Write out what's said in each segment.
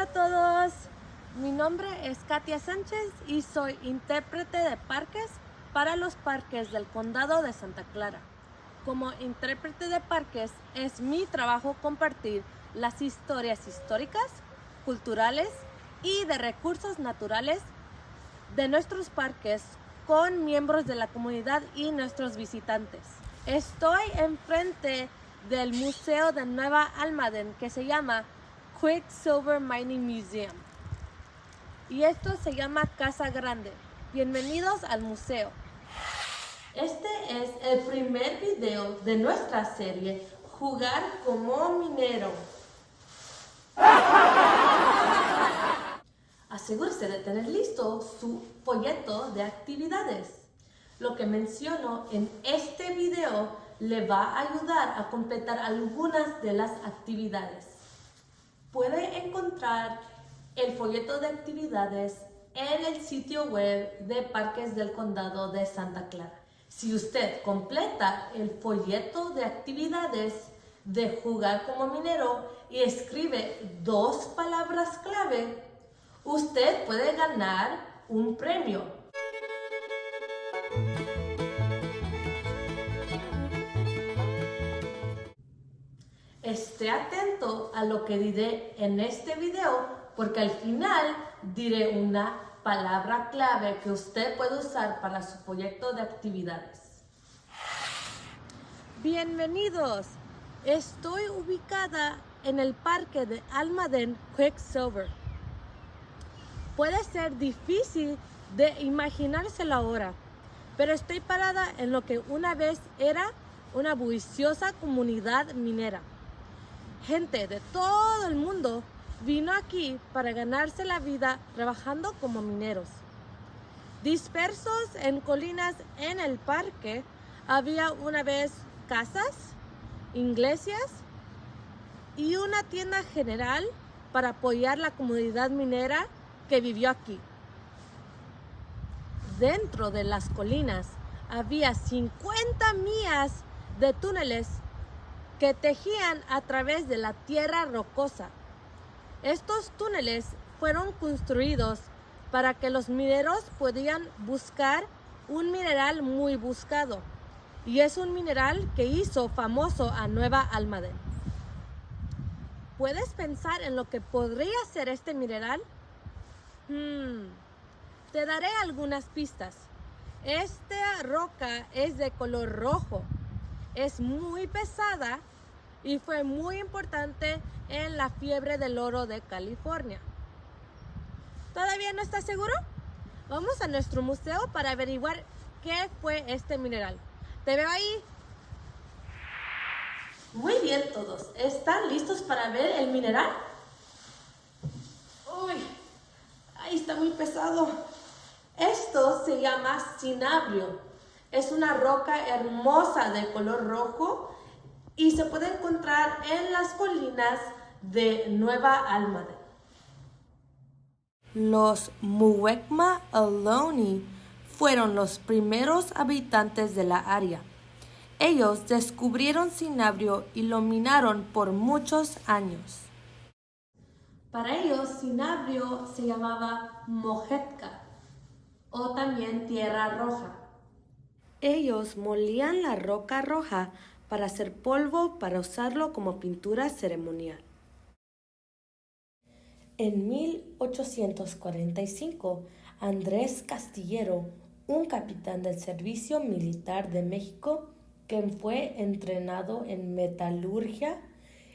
a todos, mi nombre es Katia Sánchez y soy intérprete de parques para los parques del Condado de Santa Clara. Como intérprete de parques es mi trabajo compartir las historias históricas, culturales y de recursos naturales de nuestros parques con miembros de la comunidad y nuestros visitantes. Estoy enfrente del Museo de Nueva Almaden que se llama Quicksilver Mining Museum. Y esto se llama Casa Grande. Bienvenidos al museo. Este es el primer video de nuestra serie Jugar como minero. Asegúrese de tener listo su folleto de actividades. Lo que menciono en este video le va a ayudar a completar algunas de las actividades. Puede encontrar el folleto de actividades en el sitio web de Parques del Condado de Santa Clara. Si usted completa el folleto de actividades de Jugar como minero y escribe 2 palabras clave, usted puede ganar un premio. Esté atento a lo que diré en este video porque al final diré una palabra clave que usted puede usar para su proyecto de actividades. Bienvenidos. Estoy ubicada en el parque de Almaden Quicksilver. Puede ser difícil de imaginárselo ahora, pero estoy parada en lo que una vez era una bulliciosa comunidad minera. Gente de todo el mundo vino aquí para ganarse la vida trabajando como mineros. Dispersos en colinas en el parque, había una vez casas, iglesias y una tienda general para apoyar la comunidad minera que vivió aquí. Dentro de las colinas había 50 millas de túneles que tejían a través de la tierra rocosa. Estos túneles fueron construidos para que los mineros pudieran buscar un mineral muy buscado, y es un mineral que hizo famoso a Nueva Almaden. ¿Puedes pensar en lo que podría ser este mineral? Te daré algunas pistas. Esta roca es de color rojo. Es muy pesada y fue muy importante en la fiebre del oro de California. ¿Todavía no estás seguro? Vamos a nuestro museo para averiguar qué fue este mineral. Te veo ahí. Muy bien todos. ¿Están listos para ver el mineral? Uy, ahí está muy pesado. Esto se llama cinabrio. Es una roca hermosa de color rojo y se puede encontrar en las colinas de Nueva Almaden. Los Muwekma Ohlone fueron los primeros habitantes de la área. Ellos descubrieron cinabrio y lo minaron por muchos años. Para ellos, cinabrio se llamaba mojetka o también tierra roja. Ellos molían la roca roja para hacer polvo para usarlo como pintura ceremonial. En 1845, Andrés Castillero, un capitán del Servicio Militar de México, quien fue entrenado en metalurgia,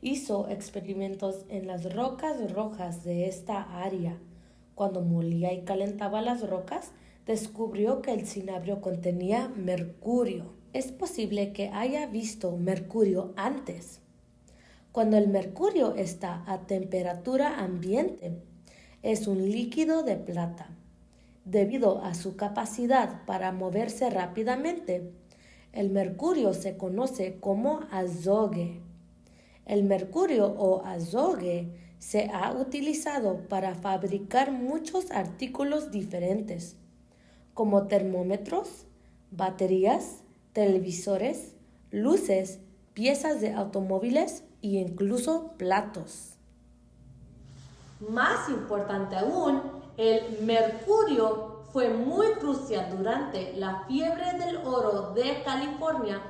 hizo experimentos en las rocas rojas de esta área. Cuando molía y calentaba las rocas, descubrió que el cinabrio contenía mercurio. Es posible que haya visto mercurio antes. Cuando el mercurio está a temperatura ambiente, es un líquido de plata. Debido a su capacidad para moverse rápidamente, el mercurio se conoce como azogue. El mercurio o azogue se ha utilizado para fabricar muchos artículos diferentes, como termómetros, baterías, televisores, luces, piezas de automóviles e incluso platos. Más importante aún, el mercurio fue muy crucial durante la fiebre del oro de California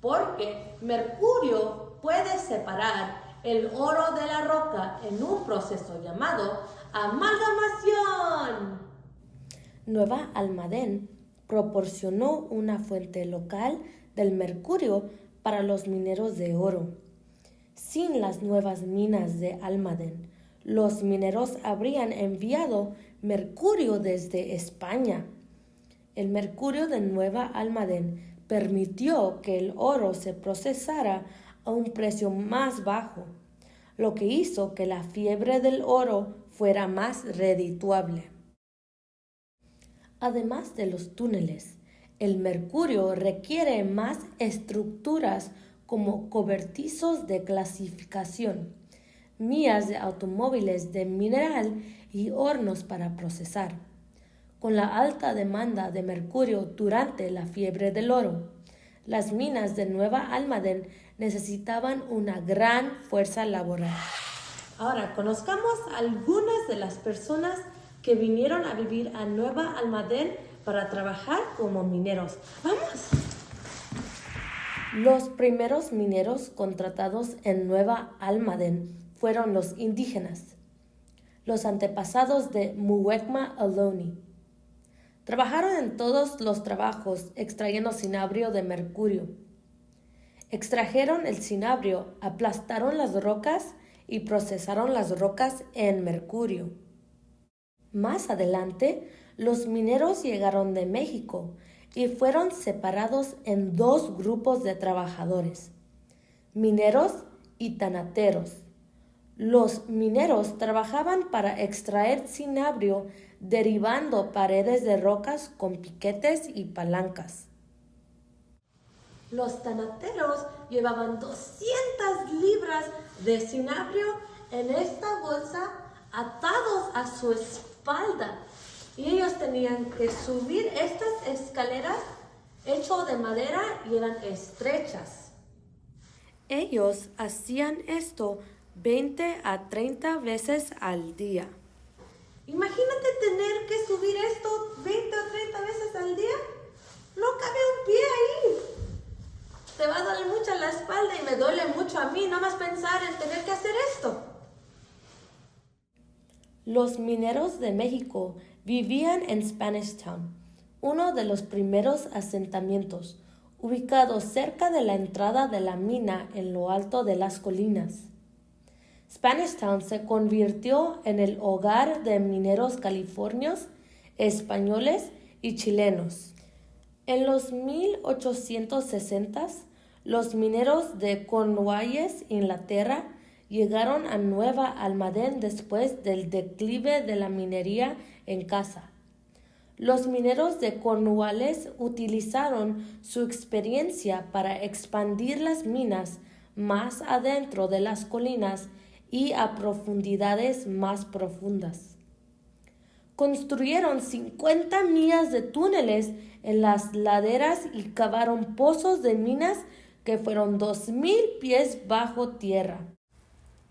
porque mercurio puede separar el oro de la roca en un proceso llamado amalgamación. Nueva Almadén proporcionó una fuente local del mercurio para los mineros de oro. Sin las nuevas minas de Almadén, los mineros habrían enviado mercurio desde España. El mercurio de Nueva Almadén permitió que el oro se procesara a un precio más bajo, lo que hizo que la fiebre del oro fuera más redituable. Además de los túneles, el mercurio requiere más estructuras como cobertizos de clasificación, vías de automóviles de mineral y hornos para procesar. Con la alta demanda de mercurio durante la fiebre del oro, las minas de Nueva Almadén necesitaban una gran fuerza laboral. Ahora, conozcamos algunas de las personas que vinieron a vivir a Nueva Almadén para trabajar como mineros. ¡Vamos! Los primeros mineros contratados en Nueva Almadén fueron los indígenas, los antepasados de Muwekma Ohlone. Trabajaron en todos los trabajos extrayendo cinabrio de mercurio. Extrajeron el cinabrio, aplastaron las rocas y procesaron las rocas en mercurio. Más adelante, los mineros llegaron de México y fueron separados en dos grupos de trabajadores, mineros y tanateros. Los mineros trabajaban para extraer cinabrio derribando paredes de rocas con piquetes y palancas. Los tanateros llevaban 200 libras de cinabrio en esta bolsa atados a su espalda y ellos tenían que subir estas escaleras hechas de madera y eran estrechas. Ellos hacían esto 20 a 30 veces al día. Imagínate tener que subir esto 20 o 30 veces al día. No cabe un pie ahí. Te va a doler mucho la espalda y me duele mucho a mí nomás pensar en tener que hacer esto. Los mineros de México vivían en Spanish Town, uno de los primeros asentamientos, ubicado cerca de la entrada de la mina en lo alto de las colinas. Spanish Town se convirtió en el hogar de mineros californios, españoles y chilenos. En los 1860s, los mineros de Cornualles, Inglaterra, llegaron a Nueva Almadén después del declive de la minería en casa. Los mineros de Cornualles utilizaron su experiencia para expandir las minas más adentro de las colinas y a profundidades más profundas. Construyeron 50 millas de túneles en las laderas y cavaron pozos de minas que fueron 2,000 pies bajo tierra.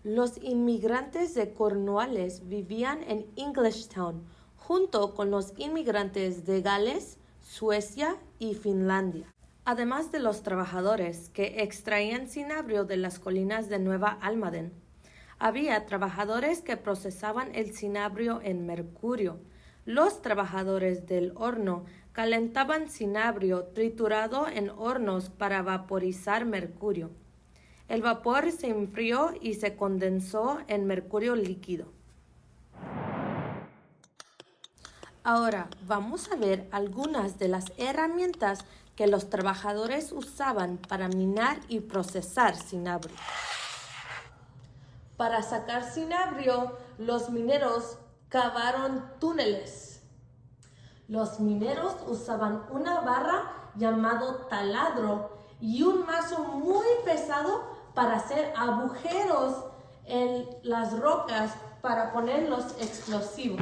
Los inmigrantes de Cornualles vivían en Englishtown, junto con los inmigrantes de Gales, Suecia y Finlandia. Además de los trabajadores que extraían cinabrio de las colinas de Nueva Almadén, había trabajadores que procesaban el cinabrio en mercurio. Los trabajadores del horno calentaban cinabrio triturado en hornos para vaporizar mercurio. El vapor se enfrió y se condensó en mercurio líquido. Ahora vamos a ver algunas de las herramientas que los trabajadores usaban para minar y procesar cinabrio. Para sacar cinabrio, los mineros cavaron túneles. Los mineros usaban una barra llamado taladro y un mazo muy pesado para hacer agujeros en las rocas para poner los explosivos.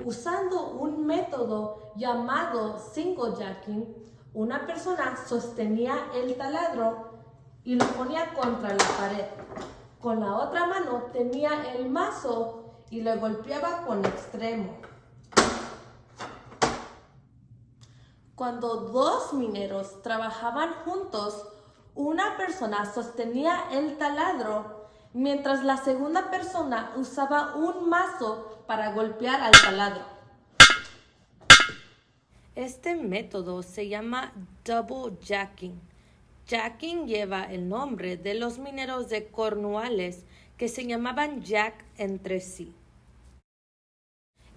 Usando un método llamado single jacking, una persona sostenía el taladro y lo ponía contra la pared. Con la otra mano tenía el mazo y le golpeaba con extremo. Cuando dos mineros trabajaban juntos, una persona sostenía el taladro, mientras la segunda persona usaba un mazo para golpear al taladro. Este método se llama double jacking. Jacking lleva el nombre de los mineros de Cornualles que se llamaban Jack entre sí.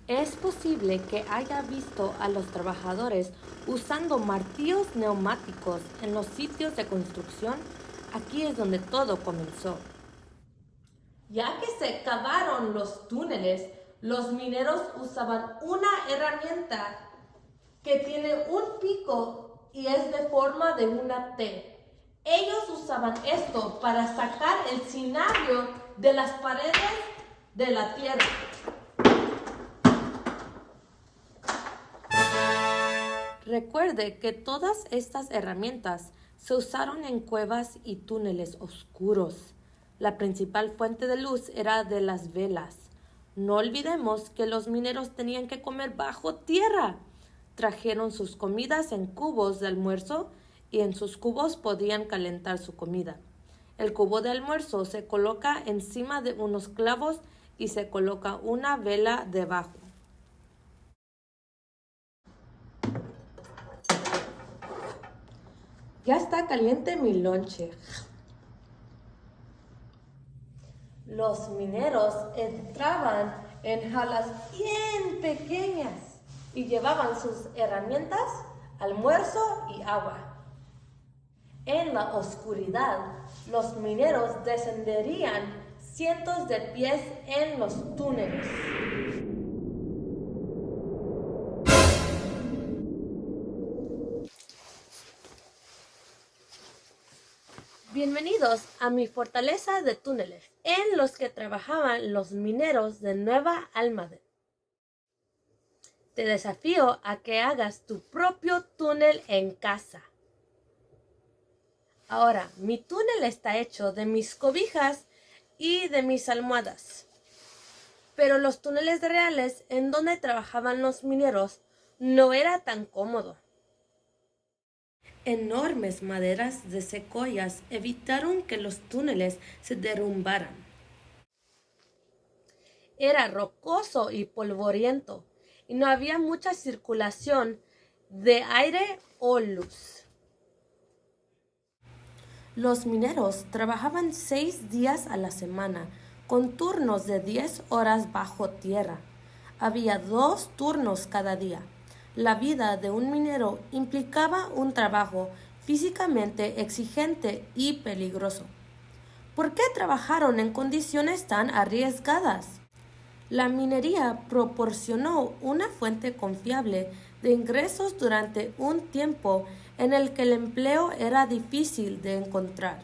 Es posible que haya visto a los trabajadores usando martillos neumáticos en los sitios de construcción. Aquí es donde todo comenzó. Ya que se cavaron los túneles, los mineros usaban una herramienta que tiene un pico y es de forma de una T. Ellos usaban esto para sacar el cinabrio de las paredes de la tierra. Recuerde que todas estas herramientas se usaron en cuevas y túneles oscuros. La principal fuente de luz era de las velas. No olvidemos que los mineros tenían que comer bajo tierra. Trajeron sus comidas en cubos de almuerzo y en sus cubos podían calentar su comida. El cubo de almuerzo se coloca encima de unos clavos y se coloca una vela debajo. Ya está caliente mi lonche. Los mineros entraban en jalas bien pequeñas y llevaban sus herramientas, almuerzo y agua. En la oscuridad, los mineros descenderían cientos de pies en los túneles. Bienvenidos a mi fortaleza de túneles, en los que trabajaban los mineros de Nueva Almaden. Te desafío a que hagas tu propio túnel en casa. Ahora, mi túnel está hecho de mis cobijas y de mis almohadas. Pero los túneles reales en donde trabajaban los mineros no era tan cómodo. Enormes maderas de secoyas evitaron que los túneles se derrumbaran. Era rocoso y polvoriento y no había mucha circulación de aire o luz. Los mineros trabajaban 6 días a la semana, con turnos de 10 horas bajo tierra. Había 2 turnos cada día. La vida de un minero implicaba un trabajo físicamente exigente y peligroso. ¿Por qué trabajaron en condiciones tan arriesgadas? La minería proporcionó una fuente confiable de ingresos durante un tiempo en el que el empleo era difícil de encontrar.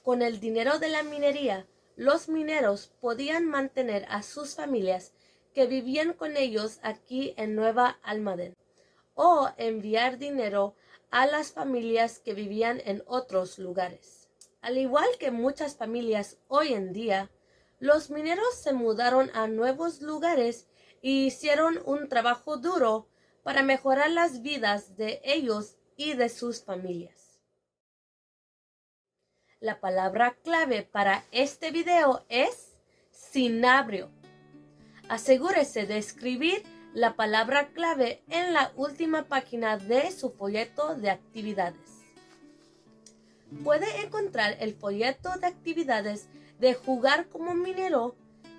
Con el dinero de la minería, los mineros podían mantener a sus familias que vivían con ellos aquí en Nueva Almaden, o enviar dinero a las familias que vivían en otros lugares. Al igual que muchas familias hoy en día, los mineros se mudaron a nuevos lugares y hicieron un trabajo duro para mejorar las vidas de ellos y de sus familias. La palabra clave para este video es cinabrio. Asegúrese de escribir la palabra clave en la última página de su folleto de actividades. Puede encontrar el folleto de actividades de Jugar como Minero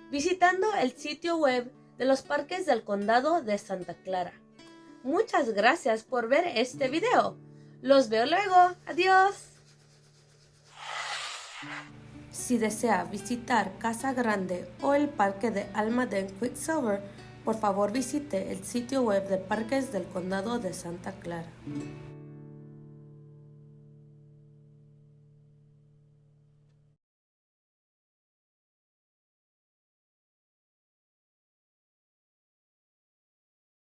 visitando el sitio web de los Parques del Condado de Santa Clara. Muchas gracias por ver este video. Los veo luego. Adiós. Si desea visitar Casa Grande o el Parque de Almaden Quicksilver, por favor visite el sitio web de Parques del Condado de Santa Clara.